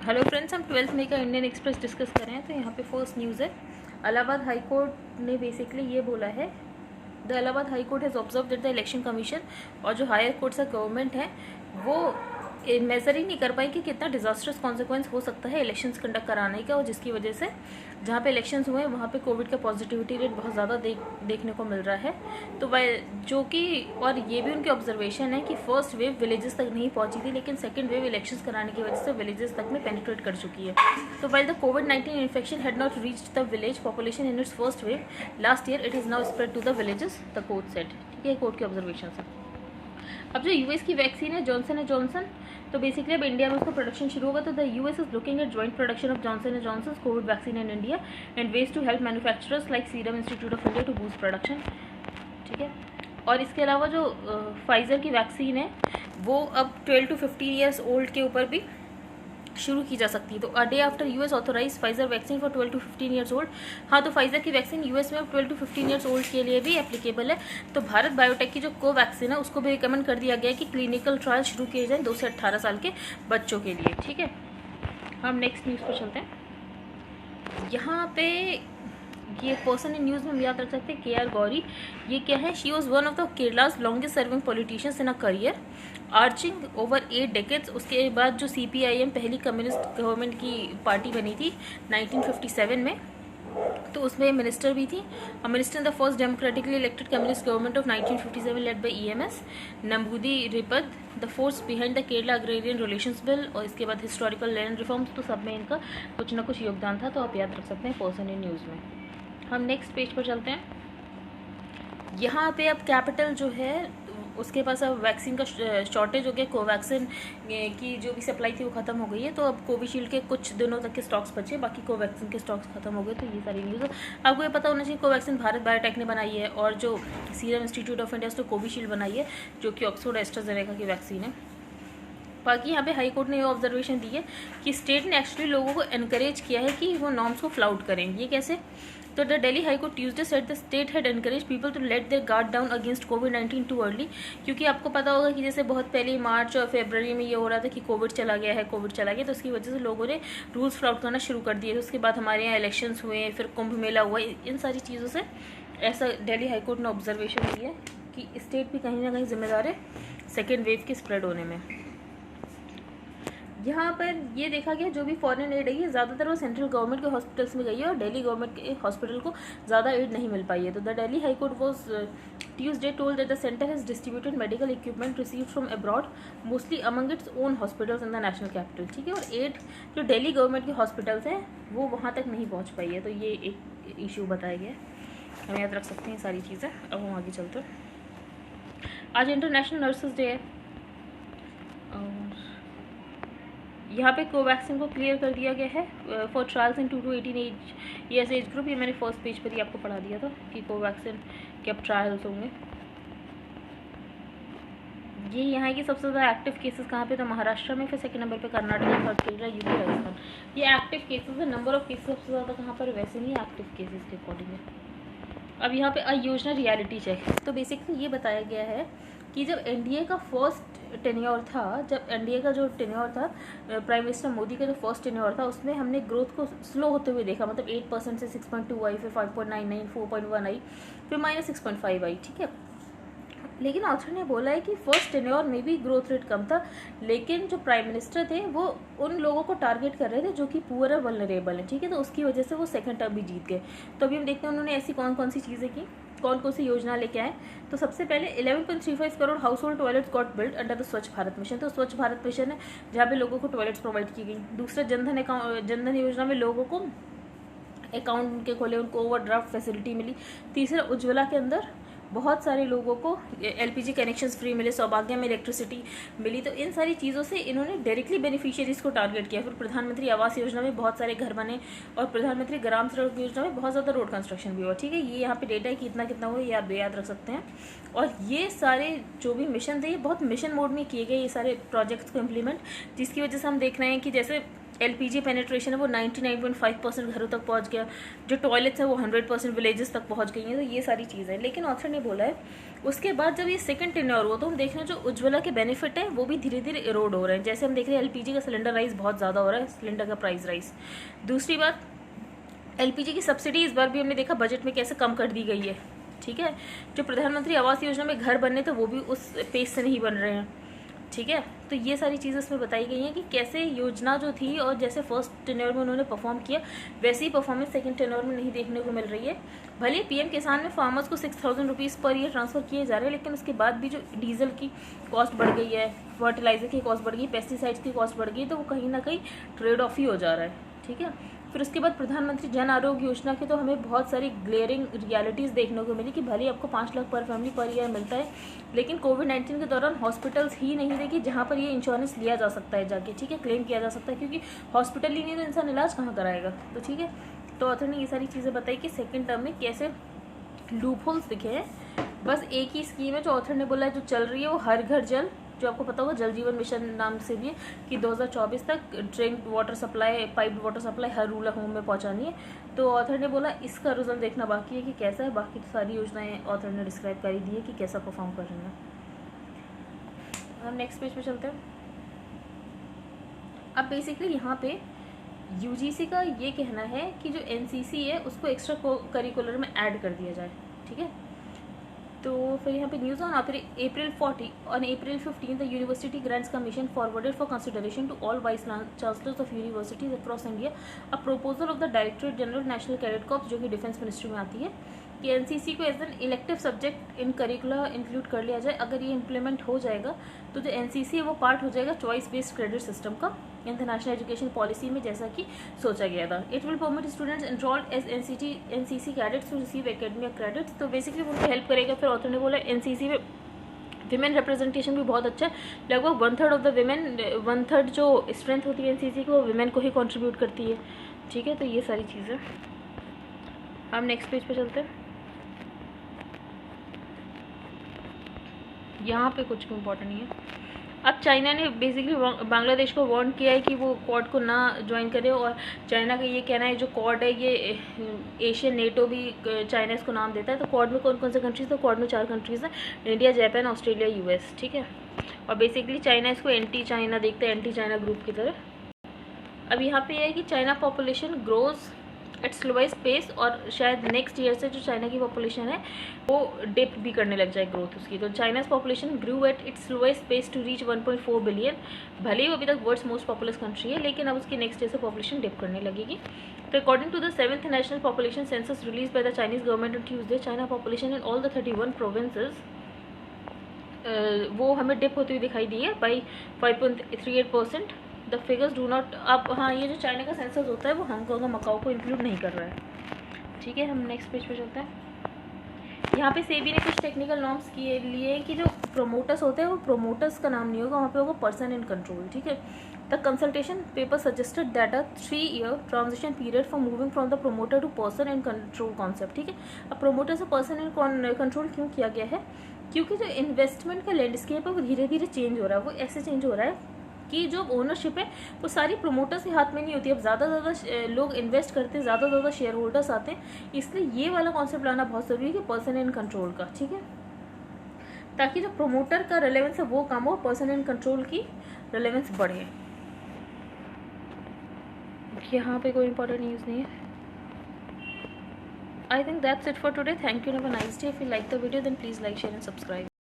Hello friends, हम 12th मई का Indian express discuss कर रहे हैं। तो यहाँ पे फर्स्ट न्यूज़ है, इलाहाबाद हाई कोर्ट ने बेसिकली ये बोला है, the Allahabad high court has observe that the election commission और जो हायर कोर्ट्स का गवर्नमेंट है वो मेजर ही नहीं कर पाई कि कितना डिजास्टर्स कॉन्सिक्वेंस हो सकता है इलेक्शंस कंडक्ट कराने का, और जिसकी वजह से जहाँ पे इलेक्शंस हुए वहाँ पे कोविड का पॉजिटिविटी रेट बहुत ज़्यादा देखने को मिल रहा है। तो जो कि और ये भी उनकी ऑब्जर्वेशन है कि फर्स्ट वेव विलेजेस तक नहीं पहुंची थी, लेकिन सेकंड वेव इलेक्शंस कराने की वजह से विलेजेस तक में पेनिट्रेट कर चुकी है। तो वाइल द कोविड-19 infection had not reached the village population in its first wave last year, it is now spread to the villages, the court said. ठीक है, कोर्ट की ऑब्जर्वेशन है। अब जो यूएस की वैक्सीन है जॉनसन एंड जॉनसन, तो बेसिकली अब इंडिया में उसका प्रोडक्शन शुरू होगा। तो the US is looking at joint production of Johnson and Johnson covid vaccine in India and ways to help manufacturers like Serum Institute of India to boost production. ठीक है, और इसके अलावा जो फाइजर की वैक्सीन है वो अब 12 to 15 ईयर्स ओल्ड के ऊपर भी शुरू की जा सकती है। तो a day after US authorise Pfizer vaccine for 12 to 15 years old. हाँ, तो फाइजर की वैक्सीन यूएस में अब 12 to 15 ईयर्स ओल्ड के लिए भी एप्लीकेबल है। तो भारत बायोटेक की जो कोवैक्सीन है उसको भी रिकमेंड कर दिया गया है कि क्लिनिकल ट्रायल शुरू किए जाएं 2 से 18 साल के बच्चों के लिए। ठीक है, हम नेक्स्ट न्यूज़ पर चलते हैं। यहाँ पे ये पर्सन इन न्यूज़ में हम याद रख सकते हैं, KR गौरी। ये क्या है? She was one of the Kerala's longest serving politicians in a career arching over 8 decades. उसके बाद जो CPIM पहली कम्युनिस्ट गवर्नमेंट की पार्टी बनी थी 1957 में, तो उसमें मिनिस्टर भी थी। Minister in the first democratically elected communist government of 1957 led by EMS Namboodiripad, the force behind the Kerala agrarian relations bill, और इसके बाद हिस्टोरिकल लैंड रिफॉर्म्स। तो सब में इनका कुछ ना कुछ योगदान था, तो आप याद रख सकते हैं पर्सन इन न्यूज़ में। हम नेक्स्ट पेज पर चलते हैं। यहाँ पे अब कैपिटल जो है उसके पास अब वैक्सीन का शॉर्टेज हो गया। कोवैक्सीन की जो भी सप्लाई थी वो खत्म हो गई है। तो अब कोविशील्ड के कुछ दिनों तक के स्टॉक्स बचे, बाकी कोवैक्सीन के स्टॉक्स खत्म हो गए। तो ये सारी न्यूज़ आपको ये पता होना चाहिए। कोवैक्सीन भारत बायोटेक ने बनाई है, और जो सीरम इंस्टीट्यूट ऑफ इंडिया तो कोविशील्ड बनाई है, जो कि ऑक्सफोर्ड एस्ट्राजेनेका की वैक्सीन है। बाकी यहाँ पे हाई कोर्ट ने ये ऑब्जर्वेशन दी है कि स्टेट ने एक्चुअली लोगों को एनकरेज किया है कि वो नॉर्म्स को फ्लाउट करें। ये कैसे? तो the Delhi high court Tuesday said the state had encourage people to let their guard down against कोविड-19 टू अर्ली। क्योंकि आपको पता होगा कि जैसे बहुत पहले मार्च और फरवरी में ये हो रहा था कि कोविड चला गया है, कोविड चला गया, तो उसकी वजह से लोगों ने रूल्स फ्लाउट करना शुरू कर दिए। उसके बाद हमारे यहाँ इलेक्शंस हुए, फिर कुंभ मेला हुआ, इन सारी चीज़ों से ऐसा दिल्ली हाई कोर्ट ने ऑब्जर्वेशन दी है कि स्टेट भी कहीं ना कहीं जिम्मेदार है सेकेंड वेव के स्प्रेड होने में। यहाँ पर ये देखा गया जो भी फॉरेन एड है ज़्यादातर वो सेंट्रल गवर्नमेंट के हॉस्पिटल्स में गई है, और दिल्ली गवर्नमेंट के हॉस्पिटल को ज़्यादा एड नहीं मिल पाई है। तो the Delhi high court was Tuesday told that the centre has distributed medical equipment received from abroad mostly among its own hospitals in the national capital. ठीक है, और एड जो दिल्ली गवर्नमेंट के हॉस्पिटल्स हैं वो वहाँ तक नहीं पहुँच पाई है। तो ये एक इशू बताया गया है, हम याद रख सकते हैं सारी चीज़ें। अब हम आगे चलते हैं। आज इंटरनेशनल नर्सेज डे है, और यहाँ पे कोवैक्सीन को क्लियर कर दिया गया है for trials in 2 to 18 years age group. ये मैंने फर्स्ट पेज पर ही आपको पढ़ा दिया था कि कोवैक्सीन के अब ट्रायल्स होंगे। ये यहाँ की सबसे ज़्यादा एक्टिव केसेस कहाँ पे? तो महाराष्ट्र में, फिर सेकंड नंबर पे कर्नाटक, थर्ड केरला, यूपी, राजस्थान। ये एक्टिव केसेस है। नंबर ऑफ केसेस सबसे ज़्यादा कहाँ पर? वैसे नहीं, एक्टिव केसेस के अकॉर्डिंग। अब यहाँ पे योजना रियलिटी चेक। तो बेसिकली ये बताया गया है कि जब एनडीए का फर्स्ट टेन्योर था, जब एनडीए का जो टेन्योर था, प्राइम मिनिस्टर मोदी का जो फर्स्ट टेन्योर था, उसमें हमने ग्रोथ को स्लो होते हुए देखा। मतलब 8% से 6.2 आई, फिर 5.99, 4.1 आई, फिर -6.5 आई। ठीक है, लेकिन ऑथर ने बोला है कि फर्स्ट टेन्योर में भी ग्रोथ रेट कम था, लेकिन जो प्राइम मिनिस्टर थे वो उन लोगों को टारगेट कर रहे थे जो कि पुअर और वल्नरेबल हैं। ठीक है, तो उसकी वजह से वो सेकंड टर्म भी जीत गए। तो अभी हम देखते हैं उन्होंने ऐसी कौन कौन सी चीज़ें की, कौन कौन सी योजना लेके आए। तो सबसे पहले 11.35 crore house hold toilets got build under the स्वच्छ भारत मिशन। तो स्वच्छ भारत मिशन है जहाँ पे लोगों को टॉयलेट्स प्रोवाइड की गई। दूसरा, जनधन योजना में लोगों को अकाउंट उनके खोले, उनको ओवरड्राफ्ट फैसिलिटी मिली। तीसरा, उज्ज्वला के अंदर बहुत सारे लोगों को LPG कनेक्शंस फ्री मिले, सौभाग्य में इलेक्ट्रिसिटी मिली। तो इन सारी चीज़ों से इन्होंने डायरेक्टली बेनिफिशियरीज को टारगेट किया। फिर प्रधानमंत्री आवास योजना में बहुत सारे घर बने, और प्रधानमंत्री ग्राम सड़क योजना में बहुत ज़्यादा रोड कंस्ट्रक्शन भी हुआ। ठीक है, ये यहाँ पे डेटा है कि इतना कितना हुआ, ये आप याद रख सकते हैं। और ये सारे जो भी मिशन थे ये बहुत मिशन मोड में किए गए, ये सारे प्रोजेक्ट्स को इम्प्लीमेंट, जिसकी वजह से हम देख रहे हैं कि जैसे LPG पेनिट्रेशन है वो 99.5% घरों तक पहुंच गया। जो टॉयलेट्स है वो 100% विलेजेस तक पहुंच गई हैं। तो ये सारी चीज़ें, लेकिन ऑथर ने बोला है। उसके बाद जब ये सेकंड टेन्योर हुआ तो हम देख रहे हैं जो उज्ज्वला के बेनिफिट है वो भी धीरे धीरे इरोड हो रहे हैं। जैसे हम देख रहे हैं एलपीजी का सिलेंडर राइज बहुत ज़्यादा हो रहा है, सिलेंडर का प्राइस राइज। दूसरी बात, एलपीजी की सब्सिडी इस बार भी हमने देखा बजट में कैसे कम कर दी गई है, ठीक है। जो प्रधानमंत्री आवास योजना में घर बनने थे वो भी उस पेस से नहीं बन रहे हैं, ठीक है। तो ये सारी चीज़ें इसमें बताई गई हैं कि कैसे योजना जो थी और जैसे फर्स्ट टेन्योर में उन्होंने परफॉर्म किया वैसे ही परफॉर्मेंस सेकंड टेन्योर में नहीं देखने को मिल रही है। भले पीएम किसान में फार्मर्स को 6000 रुपीज़ पर ईयर ट्रांसफ़र किए जा रहे हैं, लेकिन उसके बाद भी जो डीजल की कॉस्ट बढ़ गई है, फर्टिलाइजर की कॉस्ट बढ़ गई, पेस्टिसाइड्स की कॉस्ट बढ़ गई, तो वो कहीं ना कहीं ट्रेड ऑफ ही हो जा रहा है, ठीक है। फिर उसके बाद प्रधानमंत्री जन आरोग्य योजना के तो हमें बहुत सारी ग्लेयरिंग रियलिटीज़ देखने को मिली कि भले आपको 5 लाख पर फैमिली पर ईयर मिलता है, लेकिन कोविड-19 के दौरान हॉस्पिटल्स ही नहीं थे कि जहाँ पर ये इंश्योरेंस लिया जा सकता है जाके, ठीक है, क्लेम किया जा सकता है, क्योंकि हॉस्पिटल ही नहीं तो इंसान इलाज कहाँ कराएगा, तो ठीक है। तो ऑथर ने ये सारी चीज़ें बताई कि सेकेंड टर्म में कैसे लूप होल्स दिखे हैं। बस एक ही स्कीम है जो ऑथर ने बोला है जो चल रही है, वो हर घर जल, जो आपको पता होगा जल जीवन मिशन नाम से भी है, कि 2024 तक drink water supply, piped water supply हर रूरल होम में पहुंचानी है। तो ऑथर ने बोला इसका रिजल्ट देखना बाकी है कि कैसा है। बाकी तो सारी योजनाएं ऑथर ने डिस्क्राइब कर ही दी है कि कैसा परफॉर्म कर रही हैं। हम नेक्स्ट पेज पे चलते हैं। अब बेसिकली यहाँ पे यूजीसी का ये कहना है कि जो एनसीसी है उसको एक्स्ट्रा करिकुलर में ऐड कर दिया जाए, ठीक है। तो फिर यहाँ पे news on April 15 the University Grants Commission forwarded for consideration to all vice chancellors of universities across India a proposal of the Directorate General National Cadet Corps, जो कि डिफेंस मिनिस्ट्री में आती है, कि एनसीसी को as an elective subject in curricula include कर लिया जाए। अगर ये इम्प्लीमेंट हो जाएगा तो जो एनसीसी है वो पार्ट हो जाएगा चॉइस बेस्ड क्रेडिट सिस्टम का in the national education policy में, जैसा कि सोचा गया था। It will permit students enrolled as NCC cadets to receive academic credits. तो बेसिकली उनको हेल्प करेगा। फिर ऑथर ने बोला एनसीसी में विमेन रिप्रेजेंटेशन भी बहुत अच्छा है। लगभग 1/3 ऑफ द विमेन, 1/3 जो स्ट्रेंथ होती है एनसीसी की वो विमेन को ही कॉन्ट्रीब्यूट करती है, ठीक है। तो ये सारी चीज़ें। हम नेक्स्ट पेज पे चलते हैं। यहाँ पे कुछ इम्पोर्टेंट नहीं है। अब चाइना ने बेसिकली बांग्लादेश को वार्न किया है कि वो क्वाड को ना ज्वाइन करे, और चाइना का ये कहना है जो क्वाड है ये एशियन नेटो भी चाइना इसको नाम देता है। तो क्वाड में कौन कौन से कंट्रीज? तो क्वाड में 4 कंट्रीज़ हैं, इंडिया, जापान, ऑस्ट्रेलिया, यूएस, ठीक है। और बेसिकली चाइना इसको एंटी चाइना देखता है, एंटी चाइना ग्रुप की तरह। अब यहाँ पे यह है कि China population grows at slowest pace, और शायद नेक्स्ट ईयर से जो चाइना की पॉपुलेशन है वो डिप भी करने लग जाए ग्रोथ उसकी। तो China's population grew at its slowest pace to reach 1.4 billion. भले ही वो अभी तक वर्ल्ड्स मोस्ट पॉपुलस कंट्री है, लेकिन अब उसकी नेक्स्ट ईयर से पॉपुलेशन डिप करने लगेगी। तो according to the 7th national population census release by the Chinese government on Tuesday, China population in all the 31 provinces वो हमें डिप होती हुई दिखाई दी है by 5.38%। The figures do not. अब हाँ, ये जो चाइना का सेंसस होता है वो हांगकांग और मकाओ को इंक्लूड नहीं कर रहा है, ठीक है। हम नेक्स्ट पेज पे चलते हैं। यहाँ पे सेबी ने कुछ टेक्निकल नॉर्म्स किए लिए कि जो प्रोमोटर्स होते हैं वो प्रोमोटर्स का नाम नहीं होगा, वहाँ पे होगा पर्सन इन कंट्रोल, ठीक है। The consultation paper suggested that a 3-year transition period for moving from the promoter to person in control concept, ठीक है। अब प्रोमोटर से पर्सन इन कंट्रोल क्यों किया गया है? क्योंकि जो इन्वेस्टमेंट का लैंडस्केप है वो धीरे धीरे चेंज हो रहा है। वो ऐसे चेंज हो रहा है कि जो ओनरशिप है वो सारी प्रोमोटर्स के हाथ में नहीं होती। अब ज़्यादा लोग इन्वेस्ट करते हैं, ज़्यादा शेयर होल्डर्स आते हैं, इसलिए ये वाला कॉन्सेप्ट लाना बहुत ज़रूरी है कि पर्सन इन कंट्रोल का, ठीक है, ताकि जो प्रोमोटर का रेलेवेंस है वो कम हो, पर्सन इन कंट्रोल की रेलेवेंस बढ़े। यहाँ पे कोई इंपॉर्टेंट न्यूज़ नहीं है। I think that's it for today. Thank you and have a nice day. If you like the video then please like, share and subscribe.